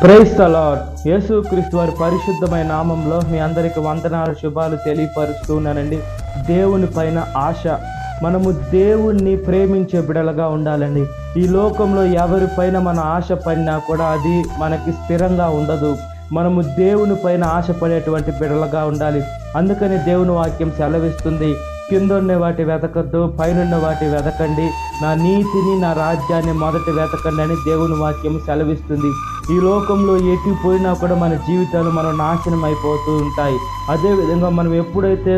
Praise the lord. యేసుక్రీస్తు వారి పరిశుద్ధమైన నామంలో మీ అందరికి వందనాలు, శుభాలు తెలియపరుస్తున్నానండి. దేవుని పైన ఆశ, మనము దేవుణ్ణి ప్రేమించే బిడలుగా ఉండాలండి. ఈ లోకంలో ఎవరిపైన మన ఆశ పడినా కూడా అది మనకి స్థిరంగా ఉండదు. మనము దేవుని పైన ఆశపడేటువంటి బిడలుగా ఉండాలి. అందుకని దేవుని వాక్యం సెలవిస్తుంది, కిందున్న వాటి వెతకద్దు, పైనున్న వాటి వెతకండి, నా నీతిని నా రాజ్యాన్ని మొదట వెతకండి అని దేవుని వాక్యం సెలవిస్తుంది. ఈ లోకంలో ఎటు పోయినా కూడా మన జీవితాలు మనం నాశనం అయిపోతూ ఉంటాయి. అదేవిధంగా మనం ఎప్పుడైతే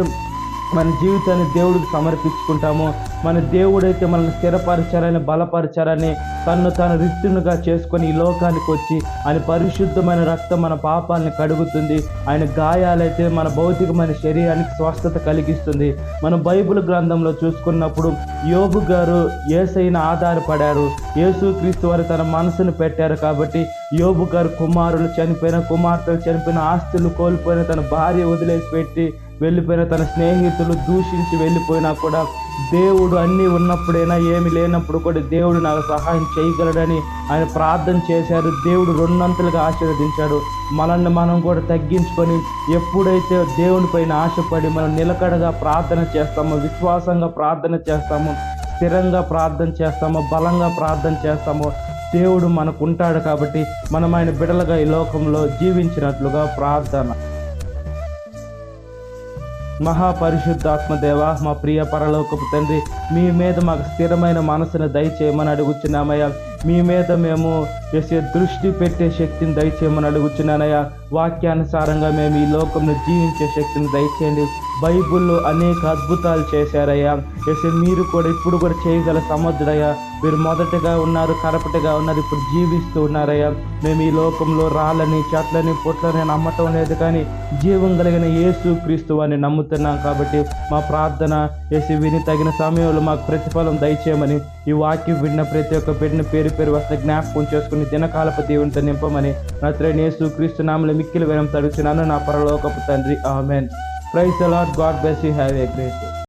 మన జీవితాన్ని దేవుడికి సమర్పించుకుంటామో, మన దేవుడైతే మనల్ని స్థిరపరచారని, బలపరచారని, తను తాను రిక్తునిగా చేసుకొని ఈ లోకానికి వచ్చి ఆయన పరిశుద్ధమైన రక్తం మన పాపాలని కడుగుతుంది. ఆయన గాయాలైతే మన భౌతికమైన శరీరానికి స్వస్థత కలిగిస్తుంది. మనం బైబిల్ గ్రంథంలో చూసుకున్నప్పుడు యోబు గారు యేసయ్యను ఆధారపడారు. యేసుక్రీస్తు వారు తన మనసును పెట్టారు కాబట్టి యోబు గారు కుమారులు చనిపోయిన, కుమార్తెలు చనిపోయిన, ఆస్తులు కోల్పోయిన, తన భార్య వదిలేసి పెట్టి వెళ్ళిపోయిన, తన స్నేహితులు దూషించి వెళ్ళిపోయినా కూడా దేవుడు అన్నీ ఉన్నప్పుడైనా ఏమి లేనప్పుడు కూడా దేవుడు నాకు సహాయం చేయగలడని ఆయన ప్రార్థన చేశారు. దేవుడు రెండంతలుగా ఆశీర్వదించాడు. మనల్ని మనం కూడా తగ్గించుకొని ఎప్పుడైతే దేవుని పైన ఆశపడి మనం నిలకడగా ప్రార్థన చేస్తామో, విశ్వాసంగా ప్రార్థన చేస్తామో, స్థిరంగా ప్రార్థన చేస్తామో, బలంగా ప్రార్థన చేస్తామో, దేవుడు మనకు ఉంటాడు. కాబట్టి మనం ఆయన బిడలుగా ఈ లోకంలో జీవించినట్లుగా ప్రార్థన. మహాపరిశుద్ధాత్మదేవ, మా ప్రియ పరలోకపు తండ్రి, మీ మీద మాకు స్థిరమైన మనసును దయచేయమని అడుగుచున్నామయ్యా. మీ మీద మేము చేసే దృష్టి పెట్టే శక్తిని దయచేయమని అడుగుచున్నానయ్యా. వాక్యానుసారంగా మేము ఈ లోకంలో జీవించే శక్తిని దయచేయండి. బైబిల్లో అనేక అద్భుతాలు చేశారయ్యా. చేసే మీరు కూడా ఇప్పుడు కూడా చేయగల సమర్థుడయ్యా. మీరు మొదటగా ఉన్నారు, కరపటిగా ఉన్నారు, ఇప్పుడు జీవిస్తూ ఉన్నారయ్యా. మేము ఈ లోకంలో రాళ్ళని, చెట్లని, పుట్లని నమ్మటం లేదు, కానీ జీవం కలిగిన యేసుక్రీస్తు వారిని నమ్ముతున్నాం. కాబట్టి మా ప్రార్థన చేసి విని తగిన సమయంలో మాకు ప్రతిఫలం దయచేయమని, ఈ వాక్యం విన్న ప్రతి ఒక్క బిడ్డని పేరు పేరు వస్తే జ్ఞాపకం చేసుకుని దినకాలపు దేవునితో నింపమని నజరేయుడైన యేసుక్రీస్తు నామములో మిక్కిలి వినయం అడుగుచున్నాను నా పరలోకపు తండ్రి. Amen. Praise the Lord. God bless you. Have a great day.